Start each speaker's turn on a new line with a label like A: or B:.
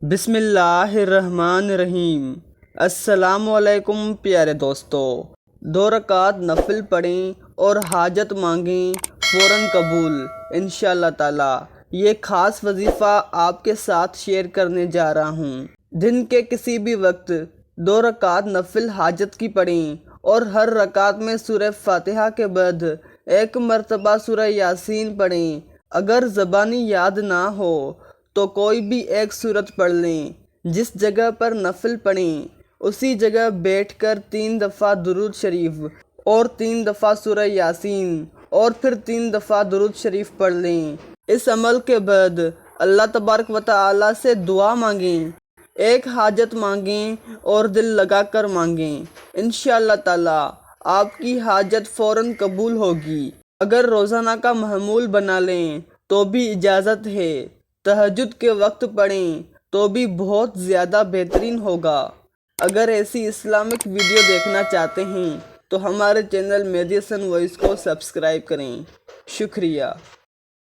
A: بسم اللہ الرحمن الرحیم۔ السلام علیکم پیارے دوستو، 2 رکعت نفل پڑھیں اور حاجت مانگیں، فوراً قبول انشاءاللہ تعالی۔ یہ خاص وظیفہ آپ کے ساتھ شیئر کرنے جا رہا ہوں۔ دن کے کسی بھی وقت 2 رکعت نفل حاجت کی پڑھیں اور ہر رکعت میں سورہ فاتحہ کے بعد 1 مرتبہ سورہ یاسین پڑھیں۔ اگر زبانی یاد نہ ہو تو کوئی بھی ایک سورت پڑھ لیں۔ جس جگہ پر نفل پڑھیں اسی جگہ بیٹھ کر 3 دفعہ درود شریف اور 3 دفعہ سورہ یاسین اور پھر 3 دفعہ درود شریف پڑھ لیں۔ اس عمل کے بعد اللہ تبارک و تعالی سے دعا مانگیں، ایک حاجت مانگیں اور دل لگا کر مانگیں، انشاءاللہ تعالی آپ کی حاجت فوراً قبول ہوگی۔ اگر روزانہ کا معمول بنا لیں تو بھی اجازت ہے، تہجد کے وقت پڑھیں تو بھی بہت زیادہ بہترین ہوگا۔ اگر ایسی اسلامک ویڈیو دیکھنا چاہتے ہیں تو ہمارے چینل مہدی حسن وائس کو سبسکرائب کریں۔ شکریہ۔